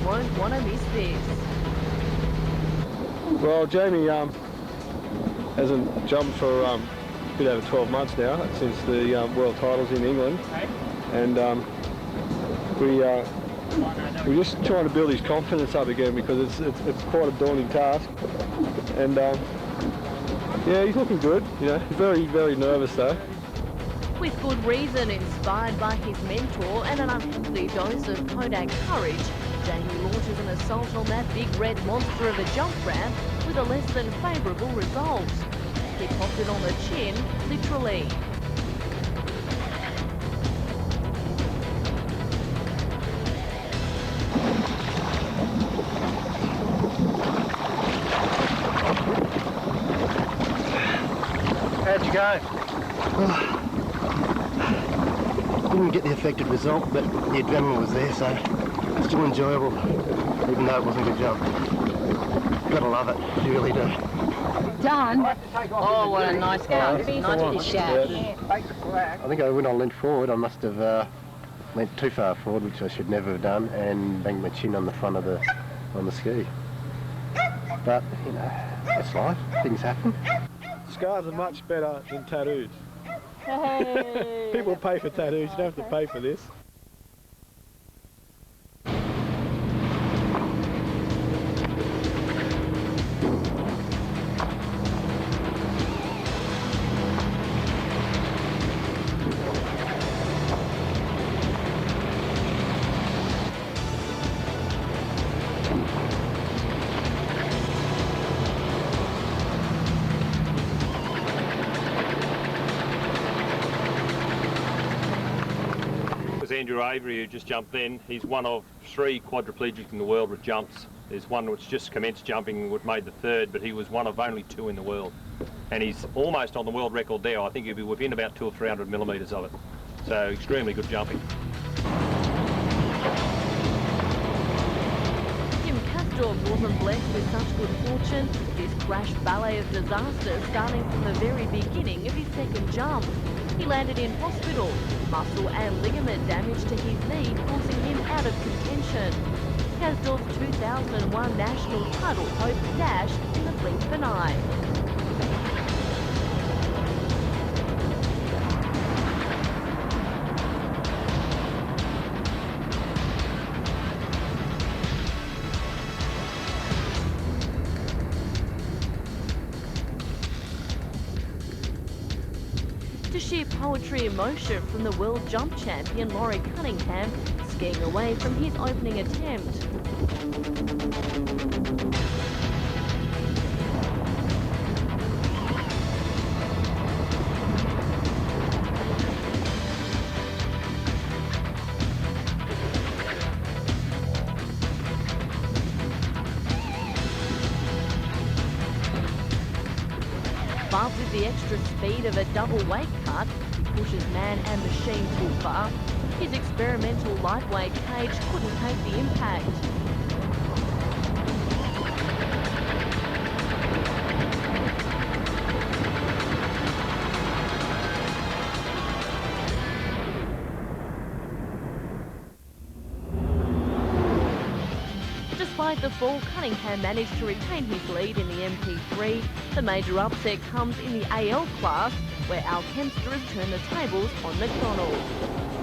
won't want to miss this. Well, Jamie hasn't jumped for a bit over 12 months now, since the world titles in England, and we're just trying to build his confidence up again, because it's quite a daunting task. And yeah, he's looking good. You know, very, very nervous though. With good reason, inspired by his mentor and an unhealthy dose of Kodak courage, Jamie launches an assault on that big red monster of a jump ramp with a less than favourable result. He popped it on the chin, literally. How'd you go? Didn't get the expected result, but the adrenaline was there, so still enjoyable, even though it wasn't a good jump. Gotta love it, you really do. Done. Oh, what a nice go. Nice shout. I think when I leant forward, I must have leant too far forward, which I should never have done, and banged my chin on the front of the ski. But you know, that's life. Things happen. Scars are much better than tattoos. Hey. People pay for tattoos, you don't have to pay for this. Andrew Avery, who just jumped then. He's one of 3 quadriplegics in the world with jumps. There's one which just commenced jumping, which made the 3rd, but he was one of only 2 in the world. And he's almost on the world record there. I think he'll be within about 200 or 300 millimetres of it. So extremely good jumping. Jim Kastorf wasn't blessed with such good fortune. This crash ballet of disaster starting from the very beginning of his 2nd jump. He landed in hospital, muscle and ligament damage to his knee causing him out of contention. Kasdorf's 2001 national title hope dashed in the blink of an eye. To sheer poetry emotion from the world jump champion Laurie Cunningham, skiing away from his opening attempt. But with the extra speed of a double weight cut, he pushes man and machine too far. His experimental lightweight cage couldn't take the impact. Despite the fall, Cunningham managed to retain his lead in the MP3. The major upset comes in the AL class, where Al Kempster has turned the tables on McDonald.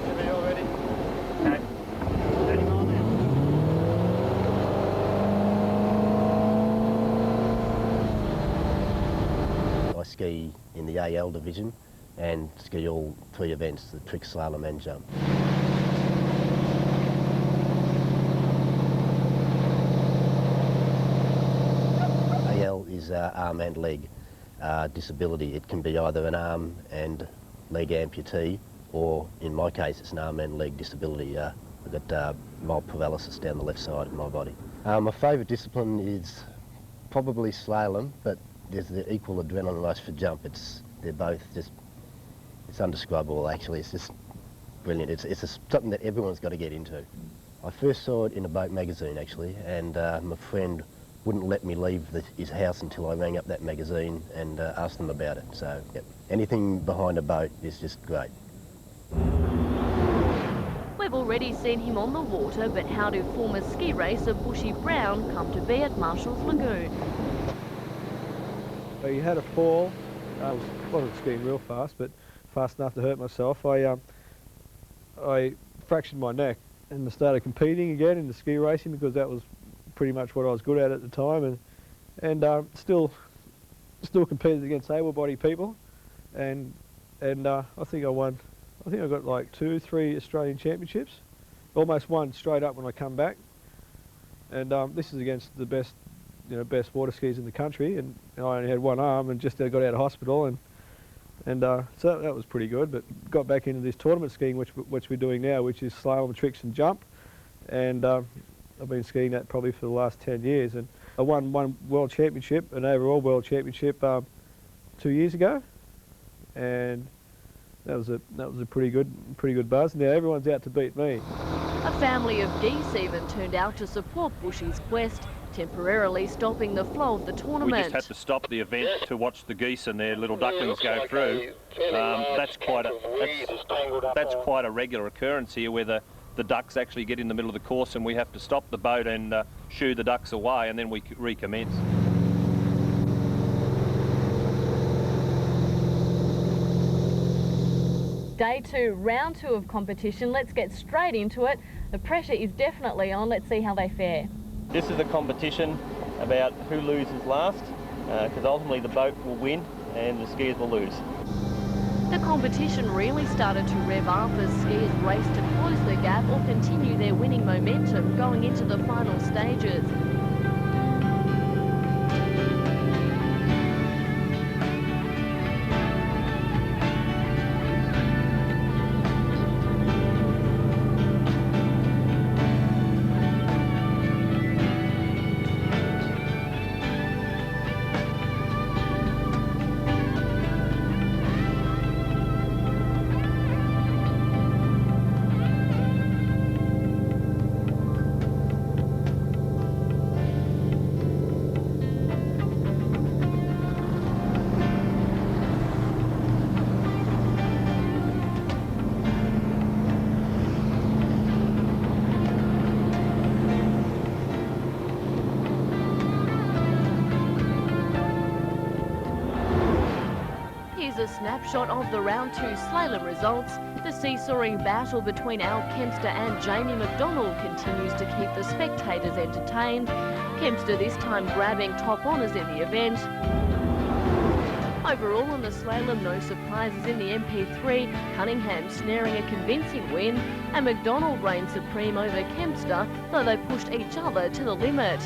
Are you all ready? Okay. Standing on I ski in the AL division and ski all 3 events, the trick, slalom and jump. Is arm and leg disability. It can be either an arm and leg amputee, or in my case it's an arm and leg disability. I've got mild paralysis down the left side of my body. My favourite discipline is probably slalom, but there's the equal adrenaline rush for jump. They're both just, it's undescribable actually. It's just brilliant. It's something that everyone's got to get into. I first saw it in a boat magazine actually, and my friend wouldn't let me leave his house until I rang up that magazine and asked them about it. So, yep. Anything behind a boat is just great. We've already seen him on the water, but how do former ski racer Bushy Brown come to be at Marshall's Lagoon? He had a fall. I wasn't skiing real fast, but fast enough to hurt myself. I fractured my neck and started competing again in the ski racing because that was pretty much what I was good at the time, and still competed against able-bodied people, and I think I won. I think I got like 2, 3 Australian championships, almost won straight up when I come back, and this is against the best, best water skis in the country, and I only had one arm and just got out of hospital, and so that was pretty good. But got back into this tournament skiing, which we're doing now, which is slalom, tricks and jump, and I've been skiing that probably for the last 10 years, and I won one world championship, an overall world championship, 2 years ago, and that was a pretty good buzz. Now everyone's out to beat me. A family of geese even turned out to support Bushy's quest, temporarily stopping the flow of the tournament. We just had to stop the event to watch the geese and their little ducklings go through. That's quite a regular occurrence here, where the ducks actually get in the middle of the course and we have to stop the boat and shoo the ducks away, and then we recommence. Day 2, round 2 of competition. Let's get straight into it. The pressure is definitely on. Let's see how they fare. This is a competition about who loses last, because ultimately the boat will win and the skiers will lose. The competition really started to rev up as skiers raced to close the gap or continue their winning momentum going into the final stages. A snapshot of the round 2 slalom results. The seesawing battle between Al Kempster and Jamie McDonald continues to keep the spectators entertained. Kempster this time grabbing top honours in the event. Overall in the slalom, no surprises in the MP3, Cunningham snaring a convincing win, and McDonald reigned supreme over Kempster, though they pushed each other to the limit.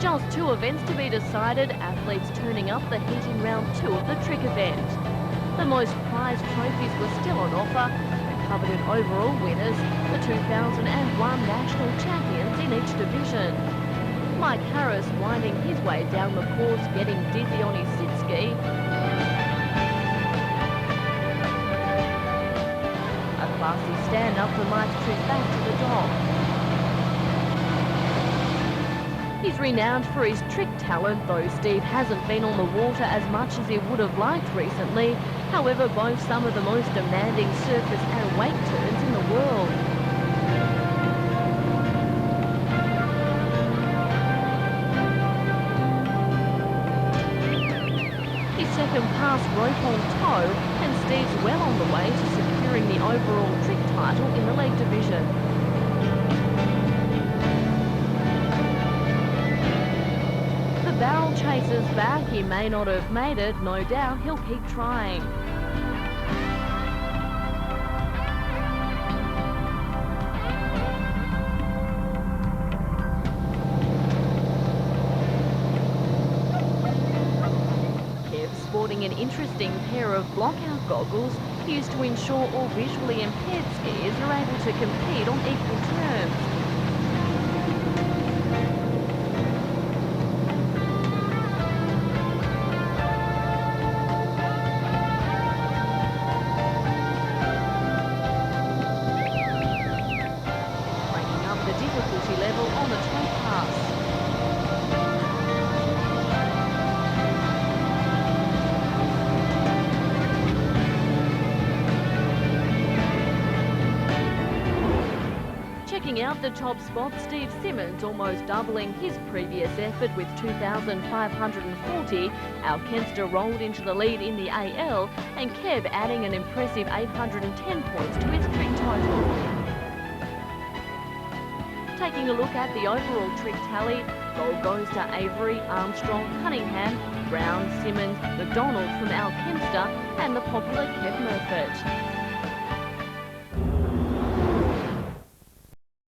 Just 2 events to be decided, athletes turning up the heat in round 2 of the trick event. The most prized trophies were still on offer, the coveted overall winners, the 2001 national champions in each division. Mike Harris winding his way down the course, getting dizzy on his sit ski. A classy stand-up for Mike's trip back to the dock. He's renowned for his trick talent, though Steve hasn't been on the water as much as he would have liked recently. However, both some of the most demanding surface and wake turns in the world. His second pass rope on toe, and Steve's well on the way to securing the overall trick title in the leg division. Barrel chases back. He may not have made it, no doubt he'll keep trying. Kev sporting an interesting pair of blockout goggles used to ensure all visually impaired skiers are able to compete on equal terms. Level on the toe pass. Rounding out the top spot, Steve Simmons almost doubling his previous effort with 2,540. Alkemster rolled into the lead in the AL, and Kev adding an impressive 810 points to his trick total. Taking a look at the overall trick tally, gold goes to Avery, Armstrong, Cunningham, Brown, Simmons, McDonald from Alkemster, and the popular Kev Murfitt.